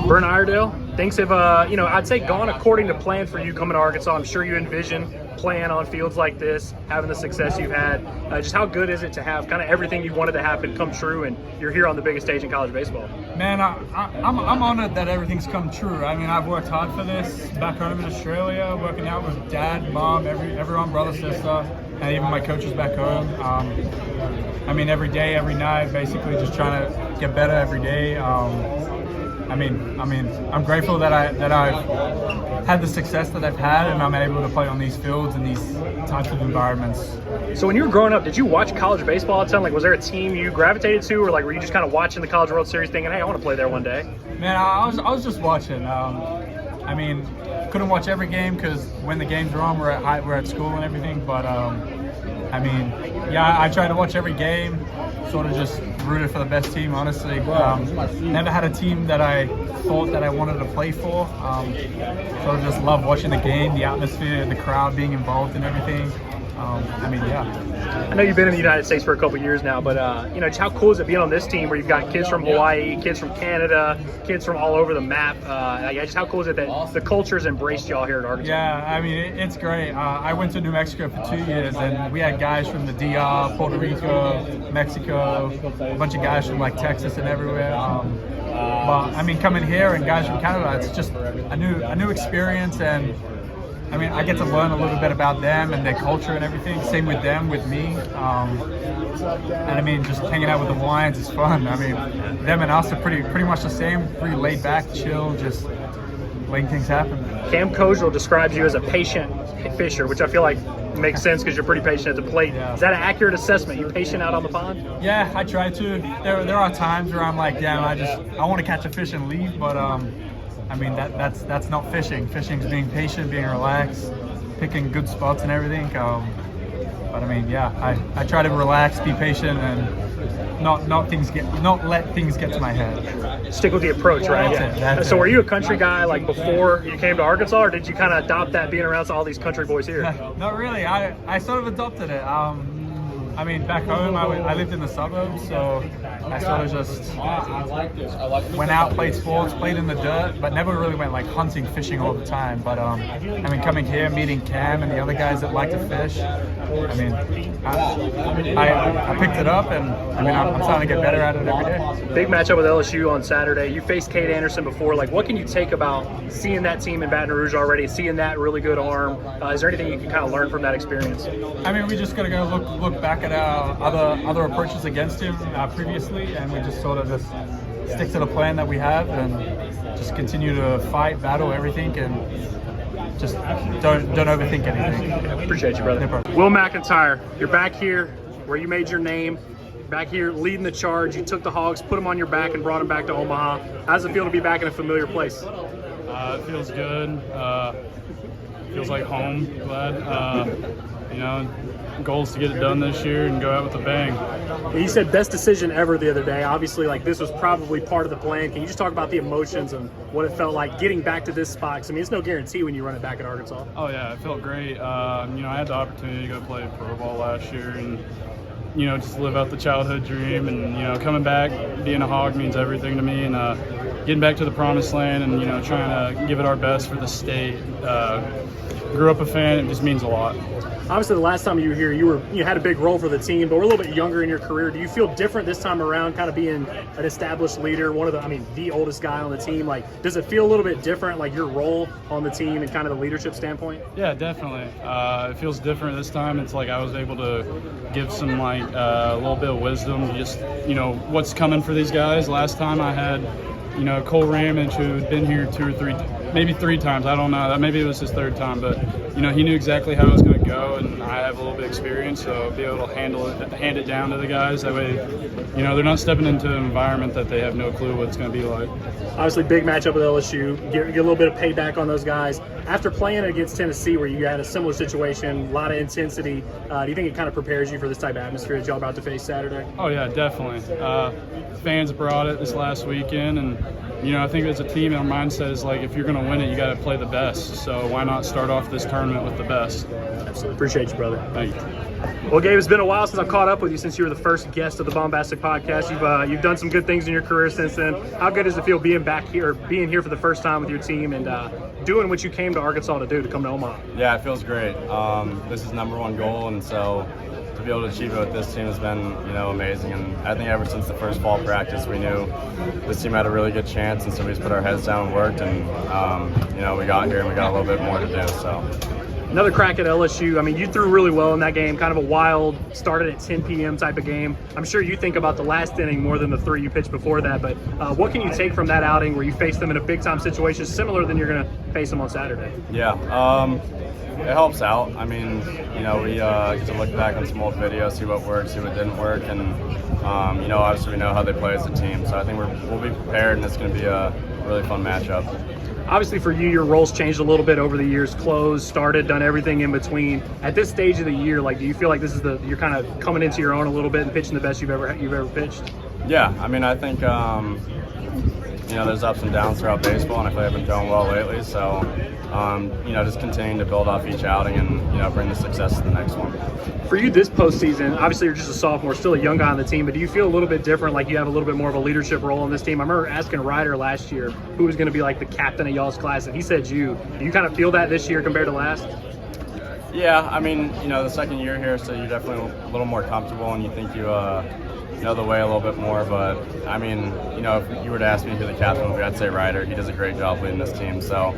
Brent Iredale, things have, I'd say gone according to plan for you coming to Arkansas. I'm sure you envision playing on fields like this, having the success you've had. Just how good is it to have kind of everything you wanted to happen come true, and you're here on the biggest stage in college baseball? Man, I'm honored that everything's come true. I mean, I've worked hard for this back home in Australia, working out with dad, mom, everyone, brother, sister, and even my coaches back home. I mean, every day, every night, basically just trying to get better every day. I'm grateful that I've had the success that I've had, and I'm able to play on these fields and these types of environments. So when you were growing up, did you watch college baseball all the time? Like, was there a team you gravitated to, or like were you just kind of watching the College World Series thinking, hey, I want to play there one day? Man, I was just watching. Couldn't watch every game because when the games were on, we're at school and everything. But I tried to watch every game. Sort of just rooted for the best team, honestly. Never had a team that I thought that I wanted to play for. Sort of just love watching the game, the atmosphere, the crowd being involved and everything. I know you've been in the United States for a couple of years now, but just how cool is it being on this team where you've got kids from Hawaii, kids from Canada, kids from all over the map? Just how cool is it that the culture's embraced y'all here at Arkansas? Yeah, I mean, it's great. I went to New Mexico for 2 years, and we had guys from the DR, Puerto Rico, Mexico, a bunch of guys from like Texas and everywhere. But I mean, coming here and guys from Canada, it's just a new experience, and I mean, I get to learn a little bit about them and their culture and everything. Same with them, with me. And I mean, just hanging out with the Hawaiians is fun. I mean, them and us are pretty much the same. Pretty laid back, chill, just letting things happen. Cam Kozel describes you as a patient fisher, which I feel like makes sense because you're pretty patient at the plate. Yeah. Is that an accurate assessment? You patient out on the pond? Yeah, I try to. There are times where I'm like, damn, I want to catch a fish and leave, but I mean, that's not fishing. Fishing's being patient, being relaxed, picking good spots and everything. But I mean, yeah, I try to relax, be patient, and not let things get to my head. Stick with the approach, right? That's so it. Were you a country guy like before you came to Arkansas, or did you kind of adopt that being around all these country boys here? Not really. I sort of adopted it. I mean, back home, I lived in the suburbs, so I sort of just went out, played sports, played in the dirt, but never really went like hunting, fishing all the time. But I mean, coming here, meeting Cam and the other guys that like to fish, I mean, I picked it up, and I mean, I'm trying to get better at it every day. Big matchup with LSU on Saturday. You faced Cade Anderson before. Like, what can you take about seeing that team in Baton Rouge already, seeing that really good arm? Is there anything you can kind of learn from that experience? I mean, we just got to go look back at our other approaches against him previously, and we just sort of just stick to the plan that we have and just continue to fight, battle everything, and just don't overthink anything. Yeah, appreciate you, brother. No problem. Will McEntire, you're back here where you made your name, back here leading the charge. You took the Hogs, put them on your back, and brought them back to Omaha. How does it feel to be back in a familiar place? It feels good. Feels like home. Glad. Goal is to get it done this year and go out with a bang. You said best decision ever the other day. Obviously, like, this was probably part of the plan. Can you just talk about the emotions and what it felt like getting back to this spot? 'Cause, I mean, it's no guarantee when you run it back at Arkansas. Oh yeah, it felt great. I had the opportunity to go play pro ball last year and just live out the childhood dream, and coming back, being a Hog means everything to me, and getting back to the promised land and trying to give it our best for the state. Grew up a fan. It just means a lot. Obviously, the last time you were here, you had a big role for the team, but we're a little bit younger in your career. Do you feel different this time around, kind of being an established leader, the oldest guy on the team? Like, does it feel a little bit different, like your role on the team and kind of the leadership standpoint? Yeah, definitely. It feels different this time. It's like I was able to give some a little bit of wisdom, just what's coming for these guys. Last time I had Cole Ramage, who'd been here 2 or 3, maybe 3 times. I don't know. Maybe it was his 3rd time, but he knew exactly how it was going to go, and I have a little bit of experience, so be able to hand it down to the guys. That way, they're not stepping into an environment that they have no clue what it's going to be like. Obviously, big matchup with LSU. Get a little bit of payback on those guys. After playing against Tennessee, where you had a similar situation, a lot of intensity, do you think it kind of prepares you for this type of atmosphere that y'all about to face Saturday? Oh yeah, definitely. Fans brought it this last weekend, and I think as a team, our mindset is like, if you're going to win it, you got to play the best. So why not start off this tournament with the best? Absolutely. Appreciate you, brother. Thank you. Well, Gabe, it's been a while since I've caught up with you, since you were the first guest of the Bombastic Podcast. You've done some good things in your career since then. How good does it feel being here for the first time with your team and doing what you came to Arkansas to do, to come to Omaha? Yeah, it feels great. This is #1 goal, and so to be able to achieve it with this team has been, amazing. And I think ever since the first fall practice, we knew this team had a really good chance, and so we just put our heads down and worked, and we got here and we got a little bit more to do. So. Another crack at LSU. I mean, you threw really well in that game, kind of a wild, started at 10 p.m. type of game. I'm sure you think about the last inning more than the 3 you pitched before that, but what can you take from that outing where you faced them in a big-time situation similar than you're going to face them on Saturday? Yeah, it helps out. I mean, we get to look back on some old videos, see what worked, see what didn't work, and, obviously we know how they play as a team. So I think we'll be prepared, and it's going to be a really fun matchup. Obviously for you, your roles changed a little bit over the years, closed, started, done everything in between. At this stage of the year, do you feel like this is you're kind of coming into your own a little bit and pitching the best you've ever pitched? Yeah, I mean, I think, there's ups and downs throughout baseball, and I feel like I've been throwing well lately. So, just continuing to build off each outing and, bring the success to the next one. For you this postseason, obviously you're just a sophomore, still a young guy on the team, but do you feel a little bit different, like you have a little bit more of a leadership role on this team? I remember asking Ryder last year who was going to be like the captain of y'all's class, and he said you. Do you kind of feel that this year compared to last? Yeah, I mean, the second year here, so you're definitely a little more comfortable, and you think you know the way a little bit more. But, I mean, if you were to ask me who the captain would be, I'd say Ryder. He does a great job leading this team. So,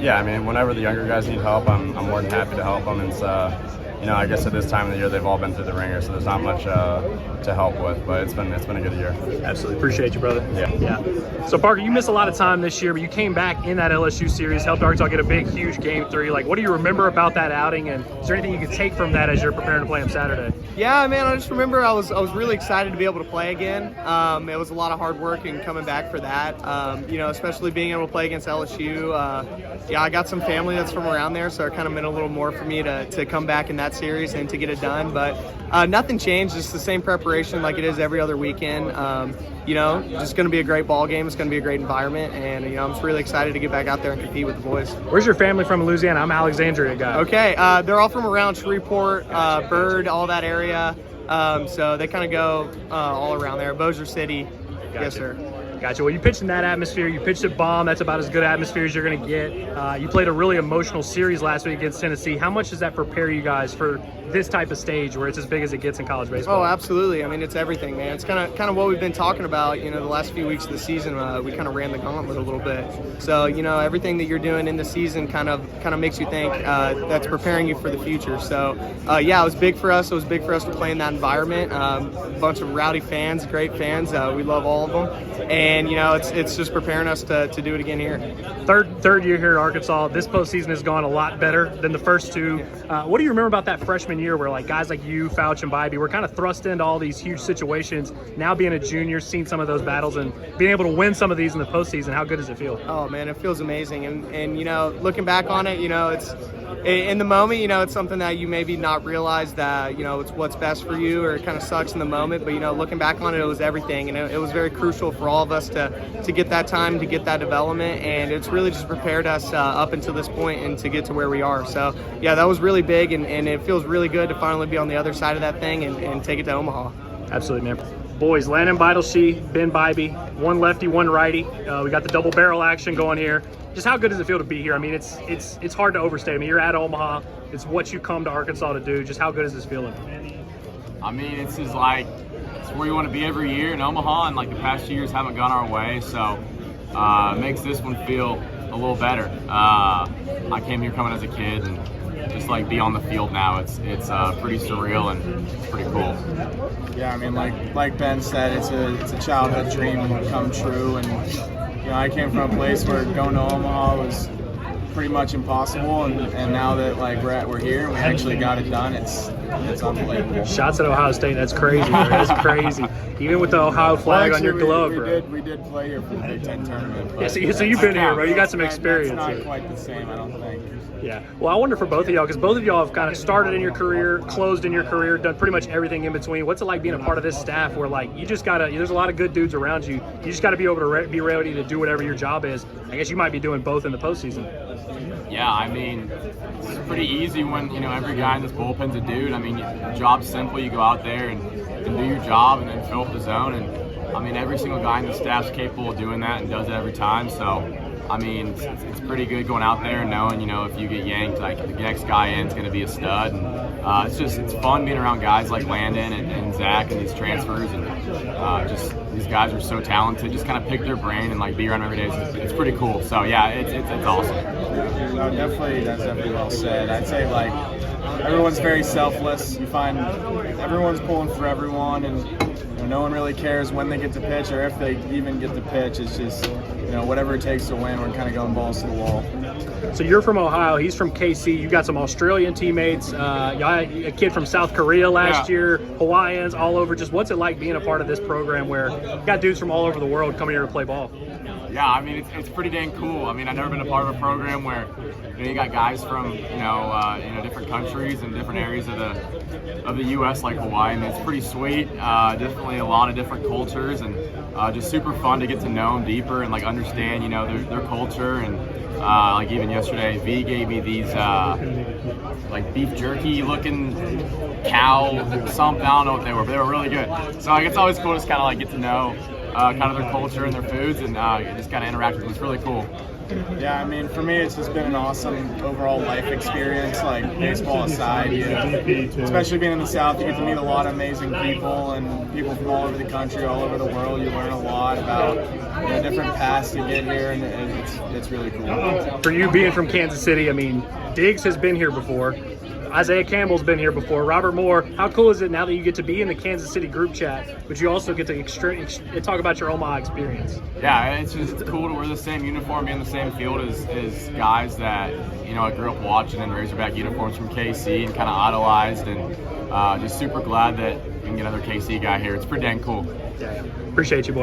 yeah, I mean, whenever the younger guys need help, I'm more than happy to help them. And I guess at this time of the year, they've all been through the ringer, so there's not much to help with, but it's been a good year. Absolutely. Appreciate you, brother. Yeah. So, Parker, you missed a lot of time this year, but you came back in that LSU series, helped Arkansas get a big, huge Game 3. What do you remember about that outing, and is there anything you can take from that as you're preparing to play on Saturday? Yeah, man, I just remember I was really excited to be able to play again. It was a lot of hard work and coming back for that, especially being able to play against LSU. I got some family that's from around there, so it kind of meant a little more for me to come back in that series and to get it done. But nothing changed. It's the same preparation like it is every other weekend. Just going to be a great ball game. It's going to be a great environment, and I'm just really excited to get back out there and compete with the boys. Where's your family from in Louisiana? I'm an Alexandria guy. Okay, they're all from around Shreveport, Bird, all that area. So they kind of go all around there. Bossier City. Gotcha. Yes, sir. Gotcha. Well, you pitched in that atmosphere. You pitched at Bomb. That's about as good atmosphere as you're going to get. You played a really emotional series last week against Tennessee. How much does that prepare you guys for this type of stage where it's as big as it gets in college baseball? Oh, absolutely. I mean, it's everything, man. It's kind of what we've been talking about, the last few weeks of the season. We kind of ran the gauntlet a little bit. So, everything that you're doing in the season kind of makes you think that's preparing you for the future. So, it was big for us. It was big for us to play in that environment. A bunch of rowdy fans, great fans. We love all of them. And, it's just preparing us to do it again here. Third year here at Arkansas. This postseason has gone a lot better than the first two. What do you remember about that freshman year where guys like you, Fouch, and Bybee were kind of thrust into all these huge situations? Now being a junior, seeing some of those battles and being able to win some of these in the postseason, how good does it feel? Oh, man, it feels amazing. And looking back on it, it's in the moment, it's something that you maybe not realize that, it's what's best for you, or it kind of sucks in the moment. But, looking back on it, it was everything. And it was very crucial for all of us to get that time, to get that development. And it's really just prepared us up until this point and to get to where we are. So, yeah, that was really big. And it feels really good to finally be on the other side of that thing and take it to Omaha. Absolutely, man. Boys, Landon, Beidelschies, Ben Bybee, one lefty, one righty. We got the double barrel action going here. Just how good does it feel to be here? I mean, it's hard to overstate. I mean, you're at Omaha. It's what you come to Arkansas to do. Just how good is this feeling? I mean, it's where you want to be every year in Omaha, and the past 2 years haven't gone our way, so it makes this one feel a little better. I came here coming as a kid, and just be on the field now, it's pretty surreal and it's pretty cool. Yeah, I mean, like Ben said, it's a childhood dream come true, and I came from a place where going to Omaha was pretty much impossible, and now that we're here and we actually got it done, it's it's unbelievable. Shots at Ohio State. That's crazy, bro. That's crazy. Even with the Ohio flag on your glove, bro. We did play here for the Big Ten tournament. Yeah, so you've been here, bro. You got some experience. That's not here. quite the same, I don't think. Yeah. Well, I wonder for both of y'all, because both of y'all have kind of started in your career, closed in your career, done pretty much everything in between. What's it like being a part of this staff where, like, you just got to – there's a lot of good dudes around you. You just got to be able to be ready to do whatever your job is. I guess you might be doing both in the postseason. Yeah, I mean, it's pretty easy when, you know, every guy in this bullpen's a dude. I mean, your job's simple. You go out there and do your job and then fill up the zone. And, I mean, every single guy in the staff's capable of doing that and does it every time. So, I mean, it's pretty good going out there and knowing, you know, if you get yanked, like the next guy in is going to be a stud. And it's fun being around guys like Landon and Zach and these transfers. And just these guys are so talented. Just kind of pick their brain and, like, be around every day. It's pretty cool. So, yeah, it's awesome. No, that's definitely well said. I'd say, like, everyone's very selfless. You find everyone's pulling for everyone, and you know, no one really cares when they get to pitch or if they even get to pitch. It's just, you know, whatever it takes to win. We're kind of going balls to the wall. So you're from Ohio. He's from KC. You got some Australian teammates. Y'all had a kid from South Korea last year. Hawaiians all over. Just what's it like being a part of this program where you got dudes from all over the world coming here to play ball? Yeah, I mean, it's pretty dang cool. I mean, I've never been a part of a program where, you know, you got guys from, different countries and different areas of the U.S. like Hawaii. I mean, it's pretty sweet. Definitely a lot of different cultures, and just super fun to get to know them deeper and, like, understand, you know, their culture. And like even yesterday, V gave me these like beef jerky looking cow something. I don't know what they were, but they were really good. So like, it's always cool to just kind of like get to know kind of their culture and their foods, and just kind of interact with them. It's really cool. Yeah, I mean, for me, it's just been an awesome overall life experience, like baseball aside. Especially being in the South, you get to meet a lot of amazing people and people from all over the country, all over the world. You learn a lot about, you know, different paths to get here, and it's really cool. For you being from Kansas City, I mean, Diggs has been here before. Isaiah Campbell's been here before. Robert Moore. How cool is it now that you get to be in the Kansas City group chat, but you also get to talk about your Omaha experience? Yeah, it's cool to wear the same uniform, be in the same field as guys that, you know, I grew up watching in Razorback uniforms from KC and kind of idolized, and just super glad that we can get another KC guy here. It's pretty dang cool. Yeah, appreciate you, boys.